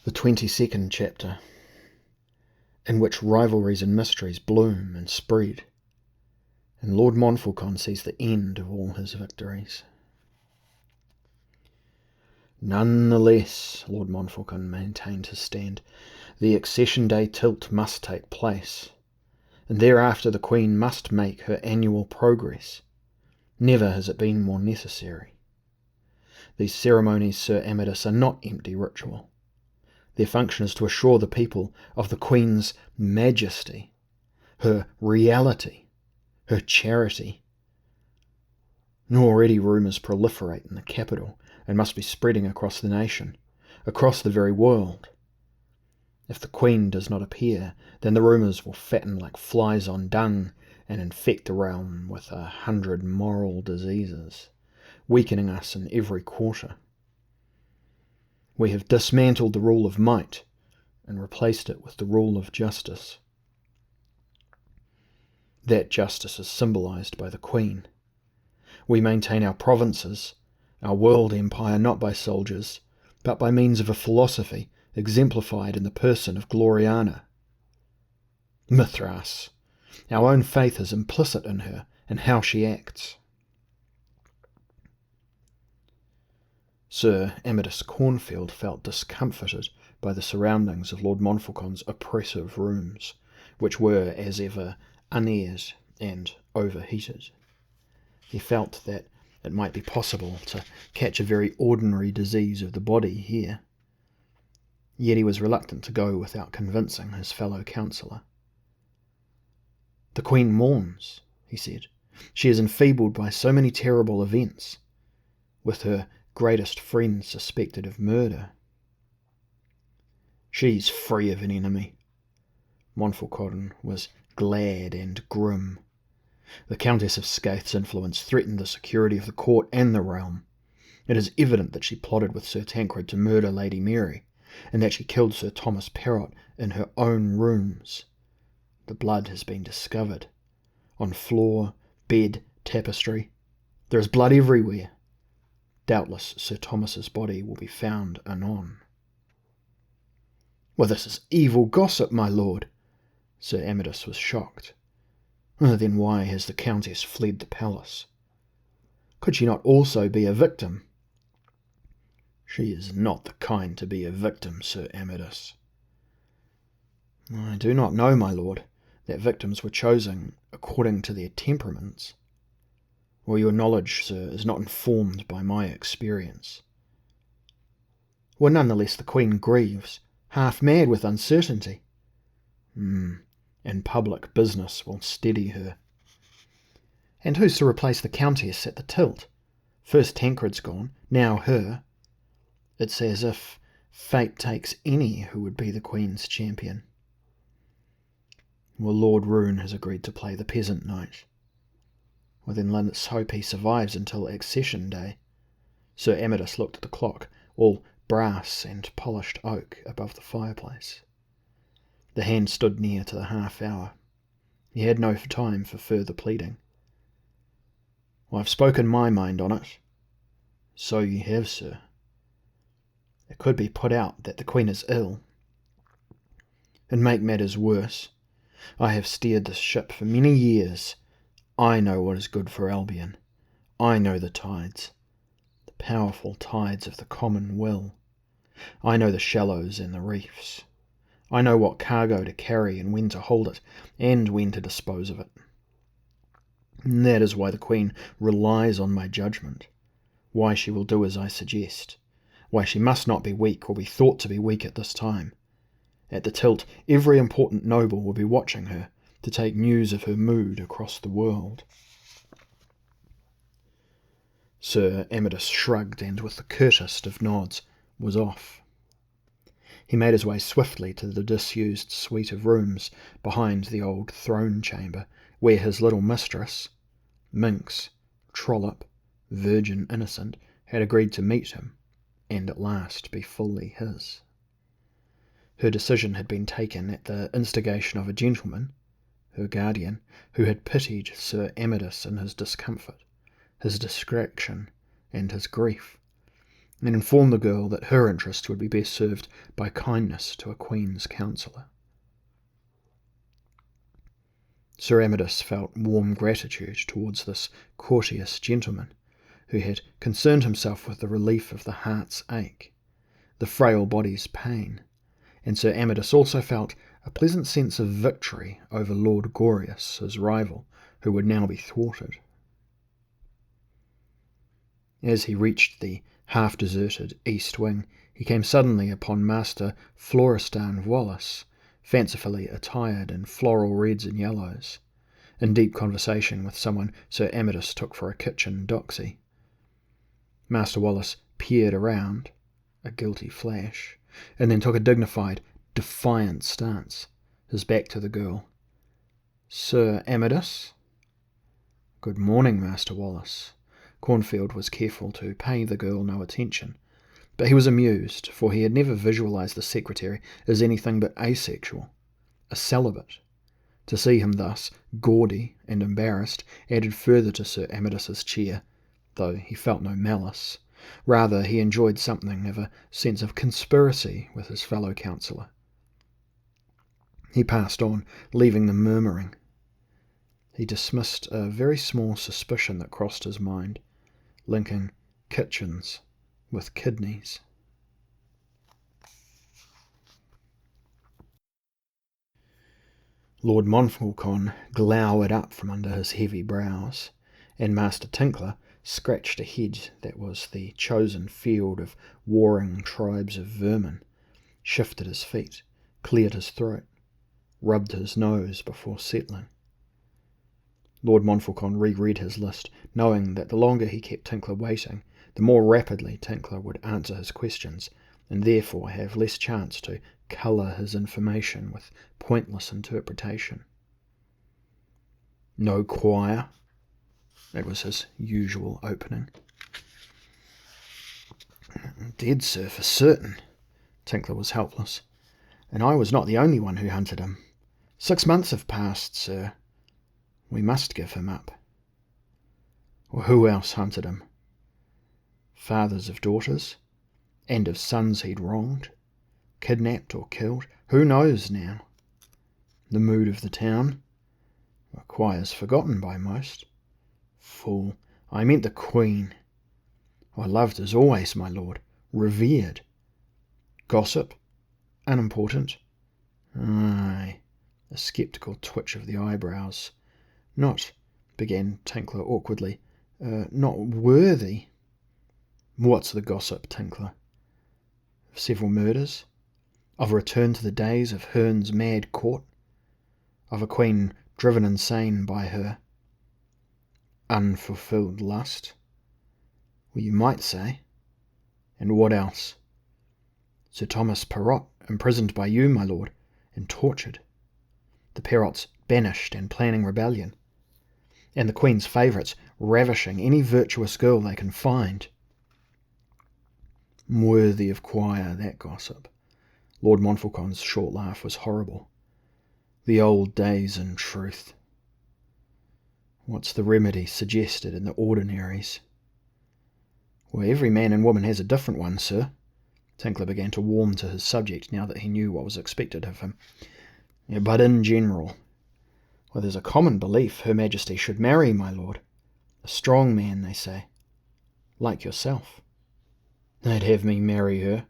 The 22nd chapter, in which rivalries and mysteries bloom and spread, and Lord Montfallcon sees the end of all his victories. None the less, Lord Montfallcon maintained his stand, the accession day tilt must take place, and thereafter the Queen must make her annual progress. Never has it been more necessary. These ceremonies, Sir Amadis, are not empty ritual. Their function is to assure the people of the Queen's majesty, her reality, her charity. Already rumours proliferate in the capital and must be spreading across the nation, across the very world. If the Queen does not appear, then the rumours will fatten like flies on dung and infect the realm with 100 moral diseases, weakening us in every quarter. We have dismantled the rule of might and replaced it with the rule of justice. That justice is symbolised by the Queen. We maintain our provinces, our world empire, not by soldiers, but by means of a philosophy exemplified in the person of Gloriana. Mithras, our own faith is implicit in her and how she acts. Sir Amadis Cornfield felt discomforted by the surroundings of Lord Montfallcon's oppressive rooms, which were, as ever, unaired and overheated. He felt that it might be possible to catch a very ordinary disease of the body here. Yet he was reluctant to go without convincing his fellow counsellor. "The Queen mourns," he said. "She is enfeebled by so many terrible events, with her greatest friend suspected of murder." "She's free of an enemy." Montfallcon was glad and grim. The Countess of Scaith's influence threatened the security of the court and the realm. It is evident that she plotted with Sir Tancred to murder Lady Mary, and that she killed Sir Thomas Perrott in her own rooms. The blood has been discovered. On floor, bed, tapestry. There is blood everywhere. Doubtless Sir Thomas's body will be found anon. "Well, this is evil gossip, my lord." Sir Amadis was shocked. "Then why has the Countess fled the palace? Could she not also be a victim?" "She is not the kind to be a victim, Sir Amadis." "I do not know, my lord, that victims were chosen according to their temperaments. Or your knowledge, sir, is not informed by my experience." "Well, nonetheless the Queen grieves, half mad with uncertainty." And public business will steady her." "And who's to replace the Countess at the tilt? First Tancred's gone, now her. It's as if fate takes any who would be the Queen's champion." "Well, Lord Roon has agreed to play the peasant knight." "Well, then let's hope he survives until accession day." Sir Amadis looked at the clock, all brass and polished oak, above the fireplace. The hand stood near to the half-hour. He had no time for further pleading. "Well, I've spoken my mind on it." "So you have, sir." "It could be put out that the Queen is ill. And make matters worse, I have steered this ship for many years. I know what is good for Albion. I know the tides, the powerful tides of the common will. I know the shallows and the reefs. I know what cargo to carry and when to hold it, and when to dispose of it. And that is why the Queen relies on my judgment, why she will do as I suggest, why she must not be weak or be thought to be weak at this time. At the tilt, every important noble will be watching her to take news of her mood across the world." Sir Amadis shrugged and, with the curtest of nods, was off. He made his way swiftly to the disused suite of rooms behind the old throne chamber, where his little mistress, minx, trollop, virgin innocent, had agreed to meet him, and at last be fully his. Her decision had been taken at the instigation of a gentleman, her guardian, who had pitied Sir Amadis in his discomfort, his distraction, and his grief, and informed the girl that her interests would be best served by kindness to a queen's counsellor. Sir Amadis felt warm gratitude towards this courteous gentleman, who had concerned himself with the relief of the heart's ache, the frail body's pain, and Sir Amadis also felt a pleasant sense of victory over Lord Gorius, his rival, who would now be thwarted. As he reached the half-deserted east wing, he came suddenly upon Master Florestan Wallace, fancifully attired in floral reds and yellows, in deep conversation with someone Sir Amadis took for a kitchen doxy. Master Wallace peered around, a guilty flash, and then took a dignified, defiant stance, his back to the girl. "Sir Amadis?" "Good morning, Master Wallace." Cornfield was careful to pay the girl no attention, but he was amused, for he had never visualized the secretary as anything but asexual, a celibate. To see him thus, gaudy and embarrassed, added further to Sir Amadis's cheer, though he felt no malice. Rather, he enjoyed something of a sense of conspiracy with his fellow counsellor. He passed on, leaving them murmuring. He dismissed a very small suspicion that crossed his mind, linking kitchens with kidneys. Lord Montfallcon glowered up from under his heavy brows, and Master Tinkler scratched a head that was the chosen field of warring tribes of vermin, shifted his feet, cleared his throat, rubbed his nose before settling. Lord Montfallcon reread his list, knowing that the longer he kept Tinkler waiting, the more rapidly Tinkler would answer his questions, and therefore have less chance to colour his information with pointless interpretation. "No choir?" That was his usual opening. "Dead, sir, for certain." Tinkler was helpless. "And I was not the only one who hunted him. 6 months have passed, sir. We must give him up." "Well, who else hunted him?" "Fathers of daughters, and of sons he'd wronged, kidnapped or killed. Who knows now? The mood of the town? The choir's forgotten by most. Fool, I meant the Queen. I loved as always, my lord, revered. Gossip? Unimportant? Aye." A sceptical twitch of the eyebrows. "Not," began Tinkler awkwardly, "not worthy." "What's the gossip, Tinkler?" "Of several murders? Of a return to the days of Herne's mad court? Of a queen driven insane by her unfulfilled lust? Well, you might say. And what else? Sir Thomas Perrott imprisoned by you, my lord, and tortured. The Perrotts banished and planning rebellion. And the Queen's favourites ravishing any virtuous girl they can find." "Worthy of choir, that gossip." Lord Montfallcon's short laugh was horrible. "The old days, in truth. What's the remedy suggested in the ordinaries?" "Well, every man and woman has a different one, sir." Tinkler began to warm to his subject now that he knew what was expected of him. "Yeah, but in general. Well, there's a common belief Her Majesty should marry, my lord. A strong man, they say. Like yourself." "They'd have me marry her?"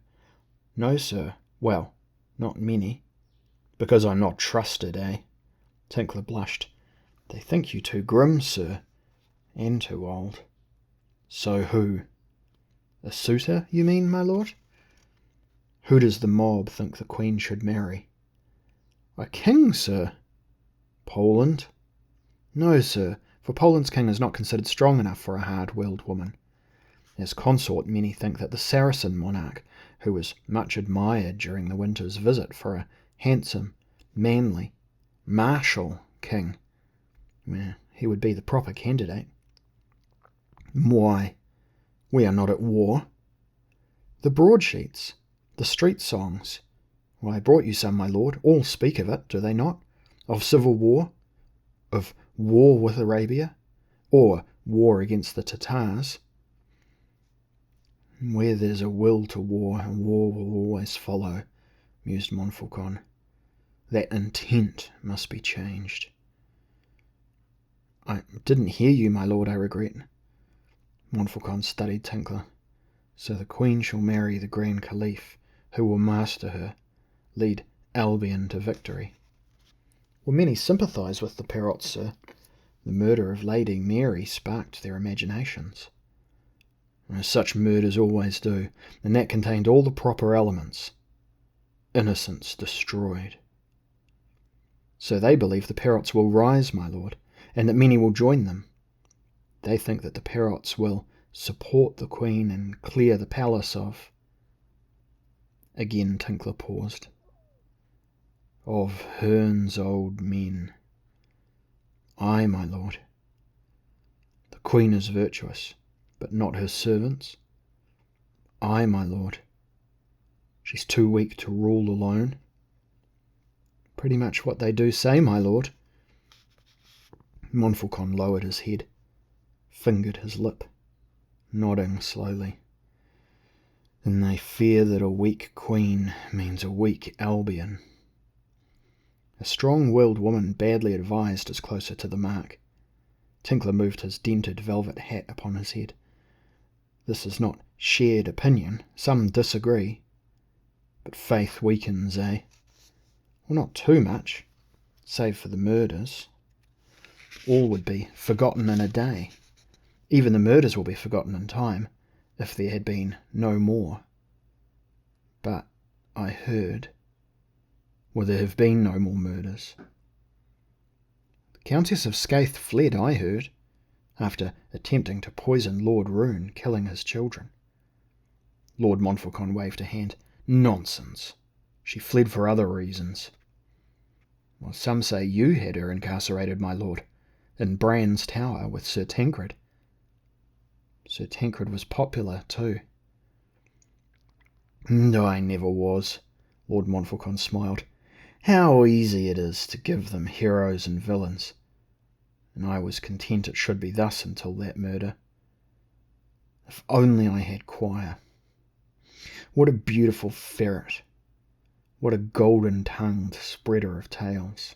"No, sir. Well, not many. Because I'm not trusted, eh?" Tinkler blushed. "They think you too grim, sir, and too old." "So who? A suitor, you mean, my lord?" "Who does the mob think the Queen should marry?" "A king, sir." "Poland?" "No, sir, for Poland's king is not considered strong enough for a hard-willed woman. As consort, many think that the Saracen monarch, who was much admired during the winter's visit for a handsome, manly, martial king, he would be the proper candidate." "Why? We are not at war." "The broadsheets, the street songs. Well, I brought you some, my lord. All speak of it, do they not? Of civil war, of war with Arabia, or war against the Tatars." Where there's a will to war, a war will always follow, mused Montfallcon. That intent must be changed. I didn't hear you, my lord, I regret. Montfallcon studied Tinkler. So the Queen shall marry the Grand Caliph, who will master her, lead Albion to victory. Well, many sympathise with the Perots, sir. The murder of Lady Mary sparked their imaginations. As such murders always do, and that contained all the proper elements. Innocence destroyed. So they believe the Perots will rise, my lord, and that many will join them. They think that the Perots will support the Queen and clear the palace of... Again Tinkler paused. Of Herne's old men. Aye, my lord. The Queen is virtuous, but not her servants. Aye, my lord. She's too weak to rule alone. Pretty much what they do say, my lord. Montfallcon lowered his head, fingered his lip, nodding slowly. And they fear that a weak queen means a weak Albion. A strong-willed woman badly advised is closer to the mark. Tinkler moved his dented velvet hat upon his head. This is not shared opinion. Some disagree. But faith weakens, eh? Well, not too much, save for the murders. All would be forgotten in a day. Even the murders will be forgotten in time, if there had been no more. But I heard... Well, there have been no more murders. The Countess of Skaith fled, I heard, after attempting to poison Lord Roon, killing his children. Lord Montfallcon waved a hand. Nonsense. She fled for other reasons. Well, some say you had her incarcerated, my lord, in Bran's Tower with Sir Tancred. Sir Tancred was popular, too. No, I never was, Lord Montfallcon smiled. How easy it is to give them heroes and villains. And I was content it should be thus until that murder. If only I had Quire. What a beautiful ferret. What a golden-tongued spreader of tales.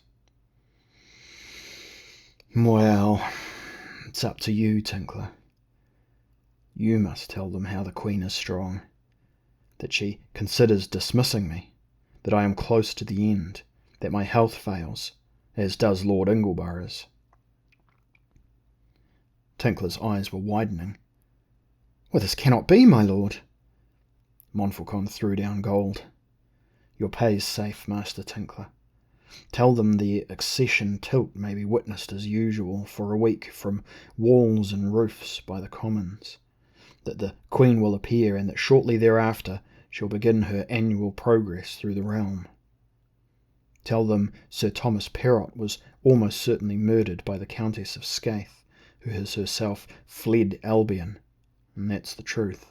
Well, it's up to you, Tinkler. You must tell them how the Queen is strong, that she considers dismissing me, that I am close to the end, that my health fails, as does Lord Ingleburgh's. Tinkler's eyes were widening. Well, this cannot be, my lord. Montfallcon threw down gold. Your pay's safe, Master Tinkler. Tell them the accession tilt may be witnessed as usual for a week from walls and roofs by the commons, that the Queen will appear, and that shortly thereafter she'll begin her annual progress through the realm. Tell them Sir Thomas Perrott was almost certainly murdered by the Countess of Skaith, who has herself fled Albion, and that's the truth,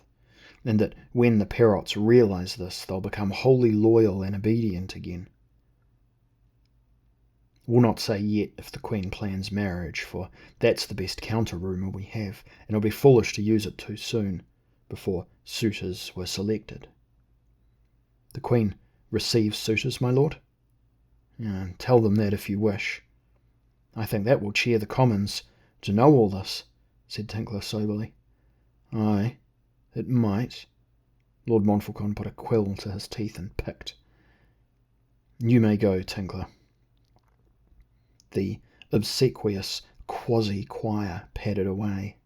and that when the Perrotts realise this, they'll become wholly loyal and obedient again. We'll not say yet if the Queen plans marriage, for that's the best counter-rumour we have, and it'll be foolish to use it too soon, before suitors were selected. The Queen receives suitors, my lord? Tell them that if you wish. I think that will cheer the commons to know all this, said Tinkler soberly. Aye, it might. Lord Montfallcon put a quill to his teeth and picked. You may go, Tinkler. The obsequious quasi-choir padded away.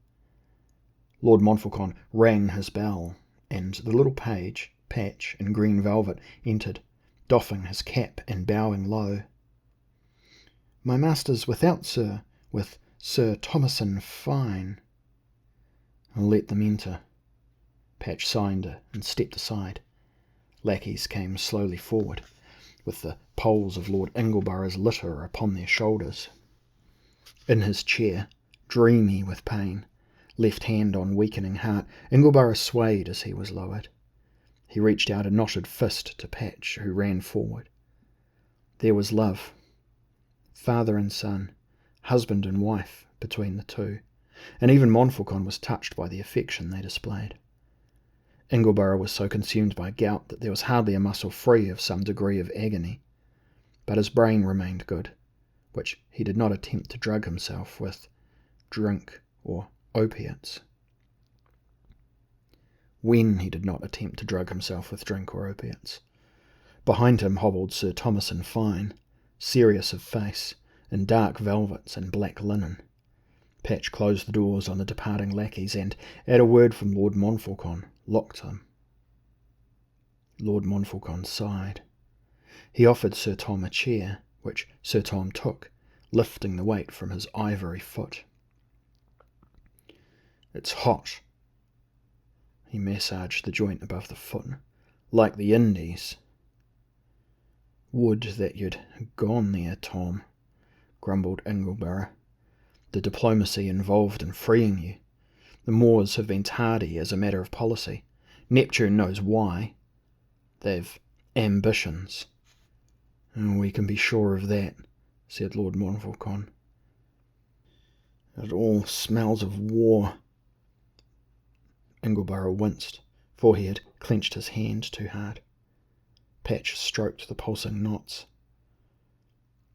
Lord Montfallcon rang his bell, and the little page, Patch, in green velvet, entered, doffing his cap and bowing low. My master's without, sir, with Sir Thomason Fine. I'll let them enter. Patch signed and stepped aside. Lackeys came slowly forward, with the poles of Lord Ingleburgh's litter upon their shoulders. In his chair, dreamy with pain, left hand on weakening heart, Ingleburgh swayed as he was lowered. He reached out a knotted fist to Patch, who ran forward. There was love, father and son, husband and wife, between the two, and even Montfallcon was touched by the affection they displayed. Ingleborough was so consumed by gout that there was hardly a muscle free of some degree of agony, but his brain remained good, which he did not attempt to drug himself with drink or opiates. When he did not attempt to drug himself with drink or opiates. Behind him hobbled Sir Thomasin Fine, serious of face, in dark velvets and black linen. Patch closed the doors on the departing lackeys and, at a word from Lord Montfallcon, locked them. Lord Montfallcon sighed. He offered Sir Tom a chair, which Sir Tom took, lifting the weight from his ivory foot. "It's hot." He massaged the joint above the foot, "like the Indies." "Would that you'd gone there, Tom," grumbled Ingleborough. "The diplomacy involved in freeing you. The Moors have been tardy as a matter of policy. Neptune knows why. They've ambitions." "We can be sure of that," said Lord Montfallcon. "It all smells of war." Ingleborough winced, for he had clenched his hand too hard. Patch stroked the pulsing knots.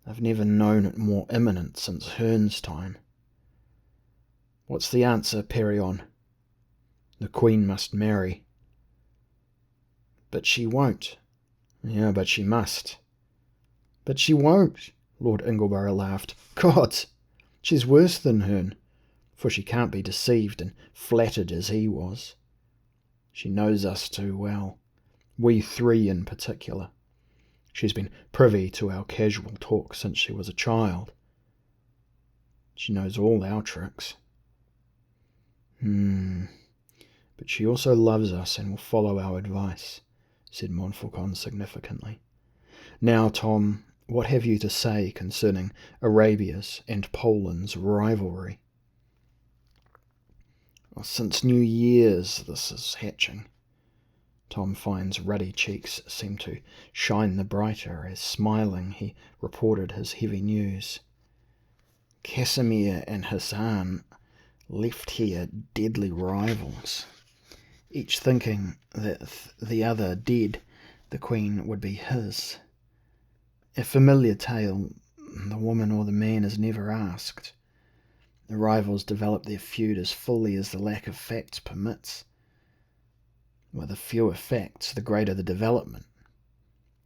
"I've never known it more imminent since Hearn's time." "What's the answer, Perion?" "The Queen must marry." "But she won't." "Yeah, but she must." "But she won't," Lord Ingleborough laughed. "Gods, she's worse than Hearn, for she can't be deceived and flattered as he was. She knows us too well, we three in particular. She's been privy to our casual talk since she was a child. She knows all our tricks." "But she also loves us and will follow our advice," said Montfallcon significantly. "Now, Tom, what have you to say concerning Arabia's and Poland's rivalry?" "Since New Year's this is hatching." Tom Fine's ruddy cheeks seemed to shine the brighter as, smiling, he reported his heavy news. "Casimir and Hassan left here deadly rivals, each thinking that the other dead, the Queen would be his. A familiar tale, the woman or the man is never asked. The rivals develop their feud as fully as the lack of facts permits. With the fewer facts, the greater the development.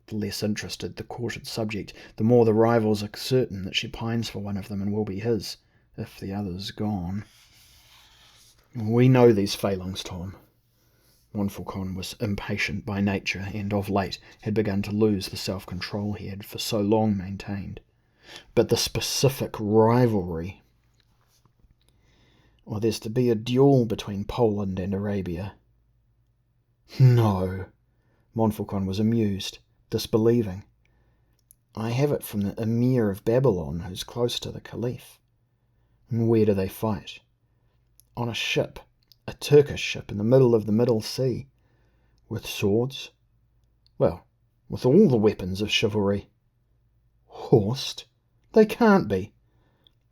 The less interested the courted subject, the more the rivals are certain that she pines for one of them and will be his, if the other's gone." "We know these failings, Tom." Montfallcon was impatient by nature, and of late had begun to lose the self-control he had for so long maintained. "But the specific rivalry—" "Or there's to be a duel between Poland and Arabia." "No." Montfallcon was amused, disbelieving. "I have it from the Emir of Babylon, who's close to the Caliph." "And where do they fight?" "On a ship, a Turkish ship in the middle of the Middle Sea." "With swords?" "Well, with all the weapons of chivalry." "Horsed?" "They can't be."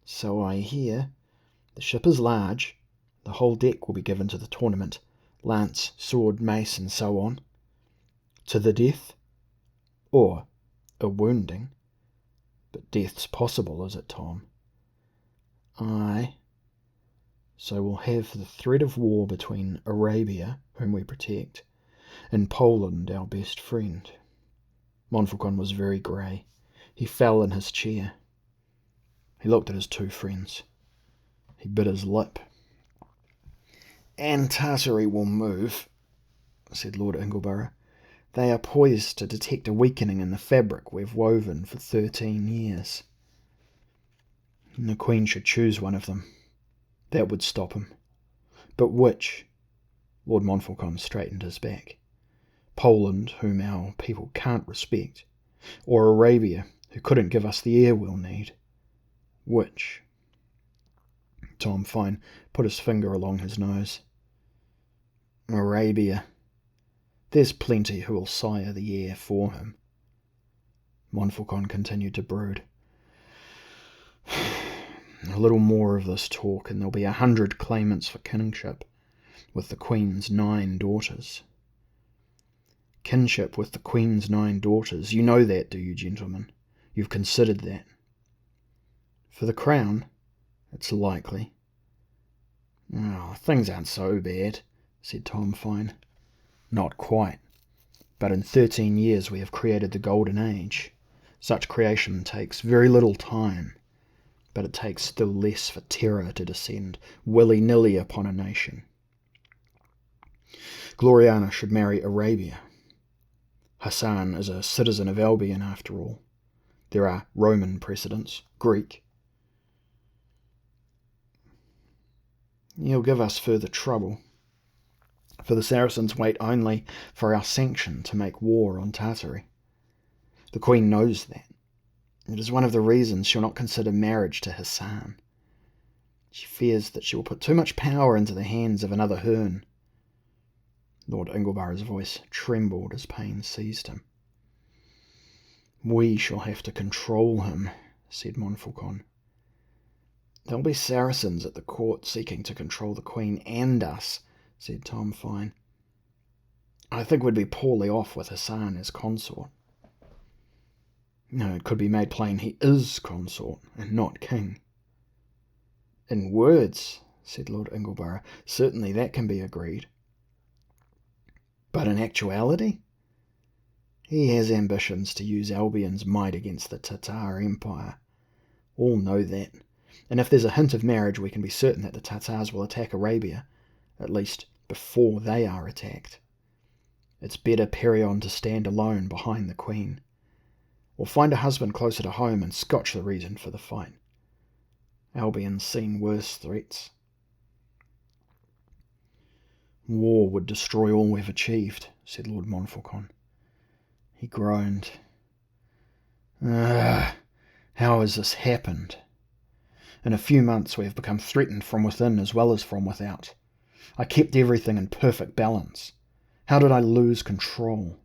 "So I hear. The ship is large. The whole deck will be given to the tournament. Lance, sword, mace, and so on." "To the death?" "Or a wounding." "But death's possible, is it, Tom?" "Aye." "So we'll have the threat of war between Arabia, whom we protect, and Poland, our best friend." Montfallcon was very grey. He fell in his chair. He looked at his two friends. He bit his lip. "And Tartary will move," said Lord Ingleborough. "They are poised to detect a weakening in the fabric we've woven for 13 years. The Queen should choose one of them. That would stop him. But which?" Lord Montfallcon straightened his back. "Poland, whom our people can't respect, or Arabia, who couldn't give us the air we'll need? Which?" Tom Fine put his finger along his nose. "Arabia. There's plenty who will sire the air for him." Montfallcon continued to brood. "A little more of this talk, and there'll be 100 claimants for kingship, with the Queen's 9 daughters." kinship with the Queen's 9 daughters. You know that, do you, gentlemen? You've considered that. For the crown, it's likely. Oh, things aren't so bad, said Tom Fine. Not quite. But in 13 years we have created the Golden Age. Such creation takes very little time, but it takes still less for terror to descend willy-nilly upon a nation. Gloriana should marry Arabia. Hassan is a citizen of Albion after all. There are Roman precedents, Greek. He'll give us further trouble, for the Saracens wait only for our sanction to make war on Tartary. The Queen knows that. It is one of the reasons she'll not consider marriage to Hassan. She fears that she will put too much power into the hands of another Herne. Lord Ingleburgh's voice trembled as pain seized him. We shall have to control him, said Montfallcon. There'll be Saracens at the court seeking to control the Queen and us, said Tom Fine. I think we'd be poorly off with Hassan as consort. No, it could be made plain he is consort and not king. In words, said Lord Ingleborough, certainly that can be agreed. But in actuality, he has ambitions to use Albion's might against the Tatar Empire. All know that, and if there's a hint of marriage we can be certain that the Tatars will attack Arabia, at least before they are attacked. It's better Perion to stand alone behind the Queen, or find a husband closer to home and scotch the reason for the fight. Albion's seen worse threats. War would destroy all we've achieved, said Lord Montfallcon. He groaned. How has this happened? In a few months we have become threatened from within as well as from without. I kept everything in perfect balance. How did I lose control?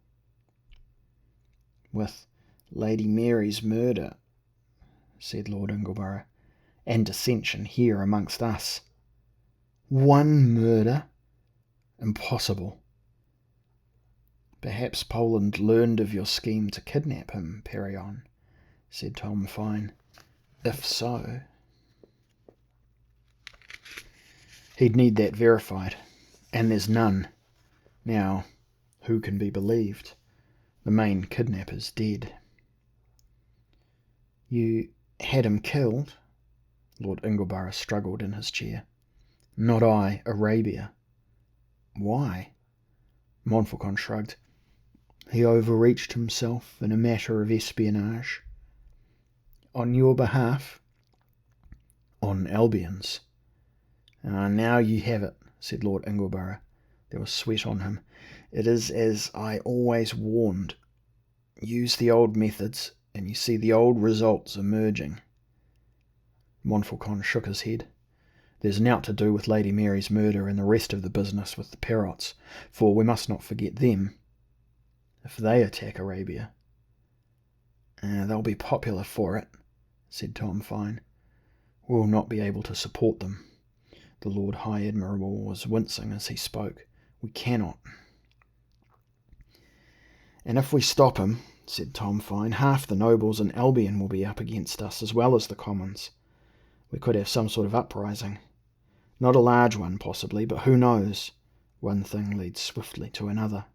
With Lady Mary's murder, said Lord Ingleborough, and dissension here amongst us. One murder? Impossible. Perhaps Poland learned of your scheme to kidnap him, Perion, said Tom Fine. If so, he'd need that verified, and there's none. Now, who can be believed? The main kidnapper's dead. You had him killed? Lord Ingleborough struggled in his chair. Not I, Arabia. Why? Montfallcon shrugged. He overreached himself in a matter of espionage. On your behalf? On Albion's. Now you have it, said Lord Ingleborough. There was sweat on him. It is as I always warned. Use the old methods, and you see the old results emerging. Montfallcon shook his head. There's nought to do with Lady Mary's murder and the rest of the business with the Perots, for we must not forget them. If they attack Arabia, they'll be popular for it, said Tom Fine. We'll not be able to support them. The Lord High Admiral was wincing as he spoke. We cannot. And if we stop him, said Tom Fine, half the nobles in Albion will be up against us as well as the commons. We could have some sort of uprising. Not a large one, possibly, but who knows? One thing leads swiftly to another.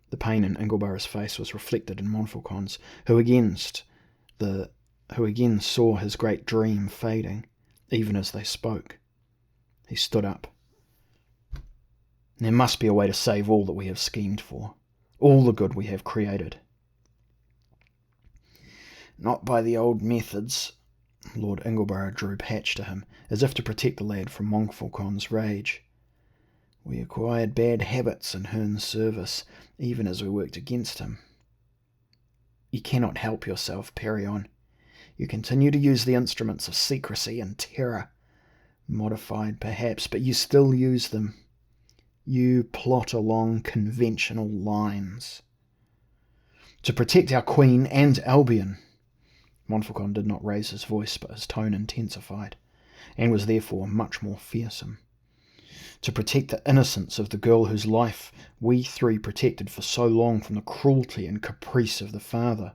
The pain in Ingleburgh's face was reflected in Montfallcon's, who again saw his great dream fading, even as they spoke. He stood up. There must be a way to save all that we have schemed for, all the good we have created. Not by the old methods. Lord Ingleborough drew Patch to him, as if to protect the lad from Montfallcon's rage. We acquired bad habits in Herne's service, even as we worked against him. You cannot help yourself, Perion. You continue to use the instruments of secrecy and terror, modified perhaps, but you still use them. You plot along conventional lines. To protect our Queen and Albion. Montfallcon did not raise his voice, but his tone intensified, and was therefore much more fearsome. to protect the innocence of the girl whose life we three protected for so long from the cruelty and caprice of the father.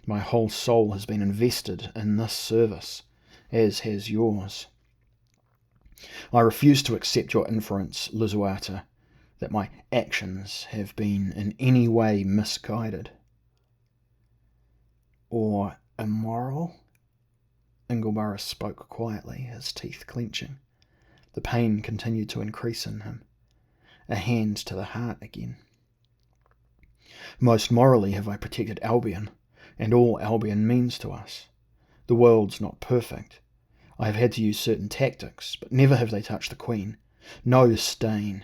My whole soul has been invested in this service, as has yours. I refuse to accept your inference, Lisuarte, that my actions have been in any way misguided. Or immoral? Ingleborough spoke quietly, his teeth clenching. The pain continued to increase in him. A hand to the heart again. Most morally have I protected Albion, and all Albion means to us. The world's not perfect. I have had to use certain tactics, but never have they touched the Queen. No stain.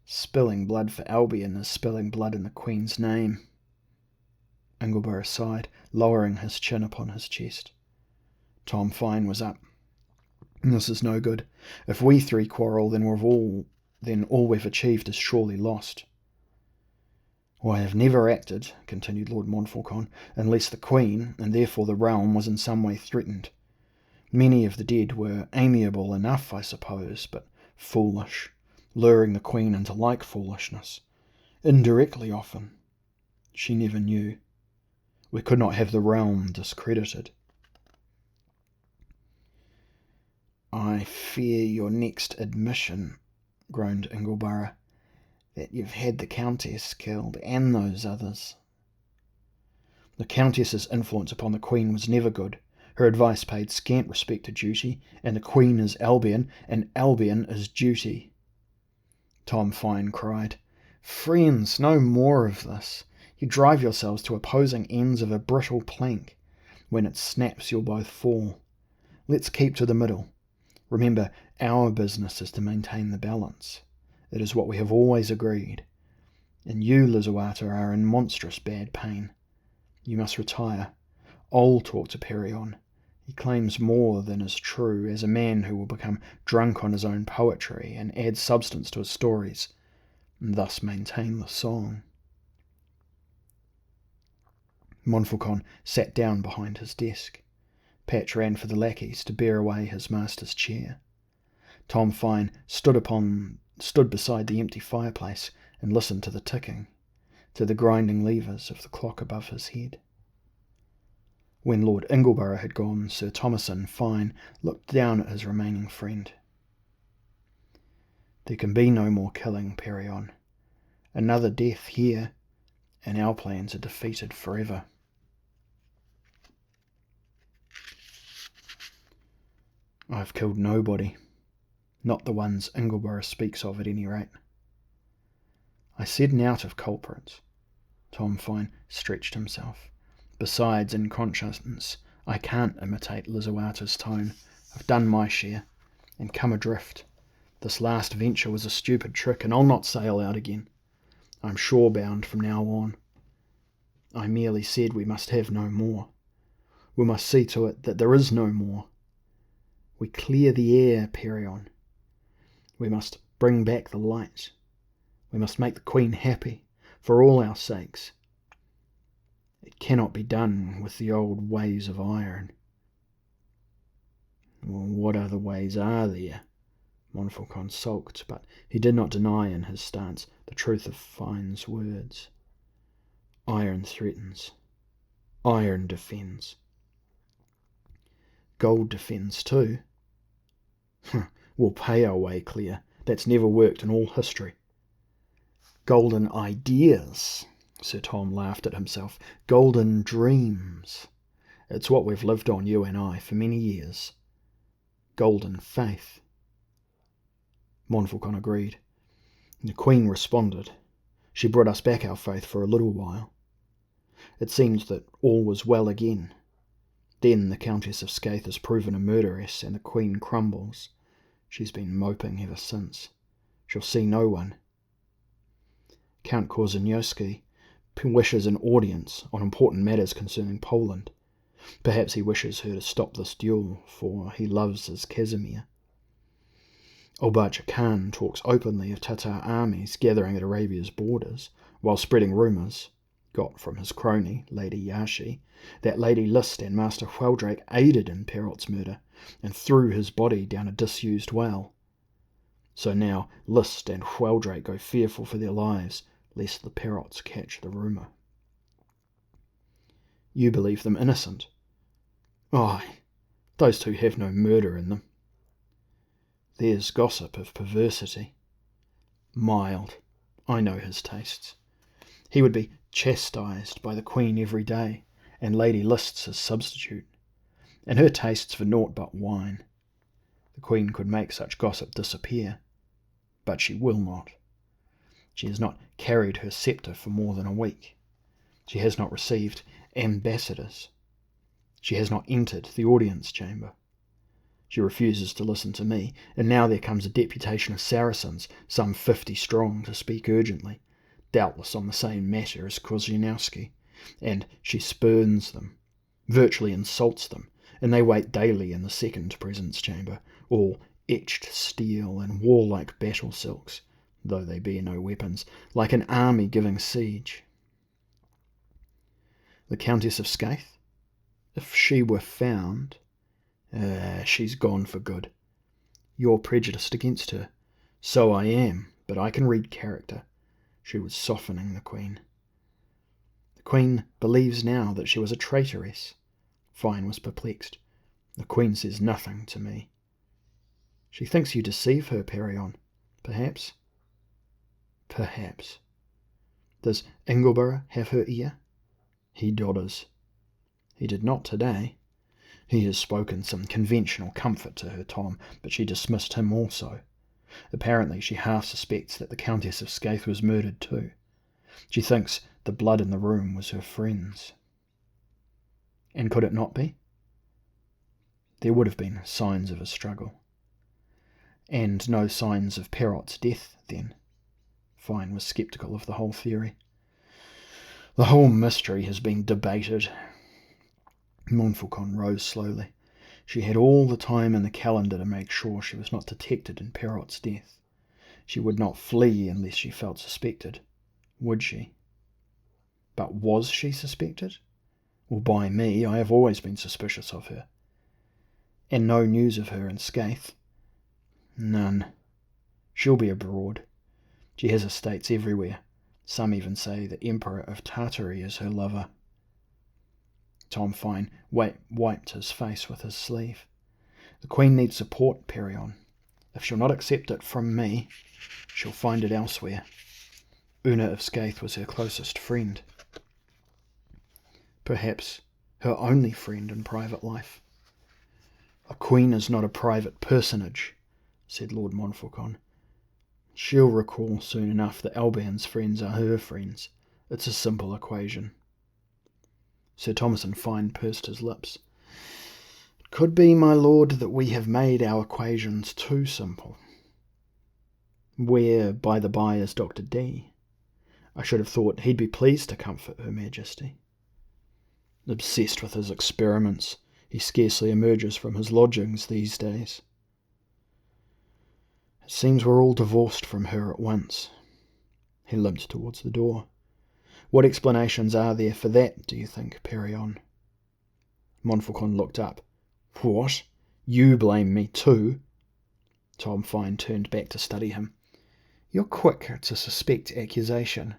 Spilling blood for Albion is spilling blood in the Queen's name. Ingleborough sighed, lowering his chin upon his chest. Tom Fine was up. This is no good. If we three quarrel, then all we've achieved is surely lost. I have never acted, continued Lord Montfallcon, unless the Queen, and therefore the realm, was in some way threatened. Many of the dead were amiable enough, I suppose, but foolish, luring the Queen into like foolishness. Indirectly often. She never knew. We could not have the realm discredited. I fear your next admission, groaned Ingleborough, that you've had the Countess killed, and those others. The Countess's influence upon the Queen was never good. Her advice paid scant respect to duty, and the Queen is Albion, and Albion is duty. Tom Fine cried, Friends, no more of this. You drive yourselves to opposing ends of a brittle plank. When it snaps, you'll both fall. Let's keep to the middle. Remember, our business is to maintain the balance. It is what we have always agreed. And you, Lisuarte, are in monstrous bad pain. You must retire. I'll talk to Perion. He claims more than is true, as a man who will become drunk on his own poetry and add substance to his stories, and thus maintain the song. Montfallcon sat down behind his desk. Patch ran for the lackeys to bear away his master's chair. Tom Fine stood beside the empty fireplace and listened to the ticking, to the grinding levers of the clock above his head. When Lord Ingleborough had gone, Sir Thomason Fine looked down at his remaining friend. There can be no more killing, Perion. Another death here, and our plans are defeated forever. I've killed nobody. Not the ones Ingleborough speaks of, at any rate. I said naught of culprits. Tom Fine stretched himself. Besides, in conscience, I can't imitate Lisuarte's tone. I've done my share, and come adrift. This last venture was a stupid trick, and I'll not sail out again. I'm shore-bound from now on. I merely said we must have no more. We must see to it that there is no more. We clear the air, Perion. We must bring back the light. We must make the Queen happy, for all our sakes. It cannot be done with the old ways of iron. Well, what other ways are there? Montfallcon sulked, but he did not deny in his stance the truth of Fine's words. Iron threatens. Iron defends. Gold defends too. We'll pay our way clear. That's never worked in all history. Golden ideas, Sir Tom laughed at himself. Golden dreams. It's what we've lived on, you and I, for many years. Golden faith. Montfallcon agreed. The Queen responded. She brought us back our faith for a little while. It seemed that all was well again. Then the Countess of Skaith is proven a murderess, and the Queen crumbles. She's been moping ever since. She'll see no one. Count Korzeniowski wishes an audience on important matters concerning Poland. Perhaps he wishes her to stop this duel, for he loves his Casimir. Olbacha Khan talks openly of Tatar armies gathering at Arabia's borders, while spreading rumours, got from his crony, Lady Yashi, that Lady List and Master Wheldrake aided in Perrot's murder and threw his body down a disused well. So now List and Wheldrake go fearful for their lives, lest the Perrots catch the rumour. You believe them innocent? Aye, those two have no murder in them. There's gossip of perversity. Mild. I know his tastes. He would be chastised by the Queen every day, and Lady List's his substitute, and her tastes for naught but wine. The Queen could make such gossip disappear, but she will not. She has not carried her sceptre for more than a week. She has not received ambassadors. She has not entered the audience chamber. She refuses to listen to me, and now there comes a deputation of Saracens, some 50 strong, to speak urgently, doubtless on the same matter as Kozianowski, and she spurns them, virtually insults them, and they wait daily in the second presence chamber, all etched steel and warlike battle silks, though they bear no weapons, like an army giving siege. The Countess of Skaith? If she were found... she's gone for good. You're prejudiced against her. So I am, but I can read character. She was softening the Queen. The Queen believes now that she was a traitoress. Fine was perplexed. The Queen says nothing to me. She thinks you deceive her, Perion. Perhaps. Perhaps. Does Ingleborough have her ear? He dodders. He did not today. He has spoken some conventional comfort to her, Tom, but she dismissed him also. Apparently she half suspects that the Countess of Skaith was murdered too. She thinks the blood in the room was her friend's. And could it not be? There would have been signs of a struggle. And no signs of Perrot's death, then. Fine was sceptical of the whole theory. The whole mystery has been debated. Montfallcon rose slowly. She had all the time in the calendar to make sure she was not detected in Perrot's death. She would not flee unless she felt suspected, would she? But was she suspected? Well, by me, I have always been suspicious of her. And no news of her in Skaith? None. She'll be abroad. She has estates everywhere. Some even say the Emperor of Tartary is her lover. Tom Fine wiped his face with his sleeve. The Queen needs support, Perion. If she'll not accept it from me, she'll find it elsewhere. Una of Skaith was her closest friend. Perhaps her only friend in private life. A queen is not a private personage, said Lord Montfallcon. She'll recall soon enough that Albion's friends are her friends. It's a simple equation. Sir Thomason Fine pursed his lips. It could be, my lord, that we have made our equations too simple. Where, by the by, is Dr. D? I should have thought he'd be pleased to comfort Her Majesty. Obsessed with his experiments, he scarcely emerges from his lodgings these days. It seems we're all divorced from her at once. He limped towards the door. What explanations are there for that, do you think, Perion? Montfallcon looked up. What? You blame me too? Tom Fine turned back to study him. You're quick to suspect accusation.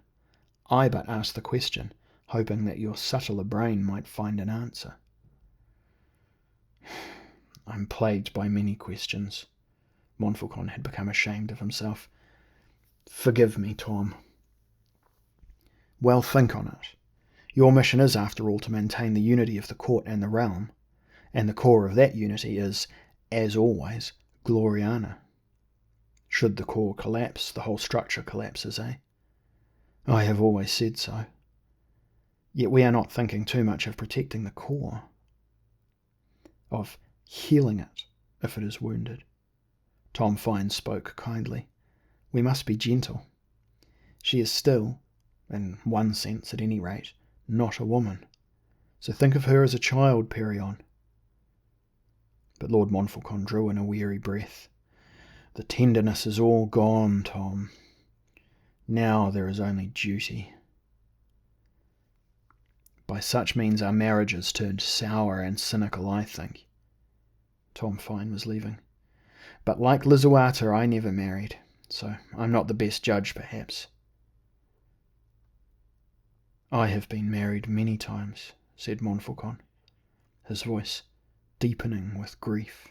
I but asked the question, hoping that your subtler brain might find an answer. I'm plagued by many questions. Montfallcon had become ashamed of himself. Forgive me, Tom. Well, think on it. Your mission is, after all, to maintain the unity of the court and the realm, and the core of that unity is, as always, Gloriana. Should the core collapse, the whole structure collapses, eh? I have always said so. Yet we are not thinking too much of protecting the core, of healing it if it is wounded. Tom Fine spoke kindly. We must be gentle. She is still, in one sense at any rate, not a woman. So think of her as a child, Perion. But Lord Montfallcon drew in a weary breath. The tenderness is all gone, Tom. Now there is only duty. By such means our marriages turned sour and cynical, I think. Tom Fine was leaving. But like Lisuata, I never married, so I'm not the best judge, perhaps. I have been married many times, said Montfallcon, his voice deepening with grief.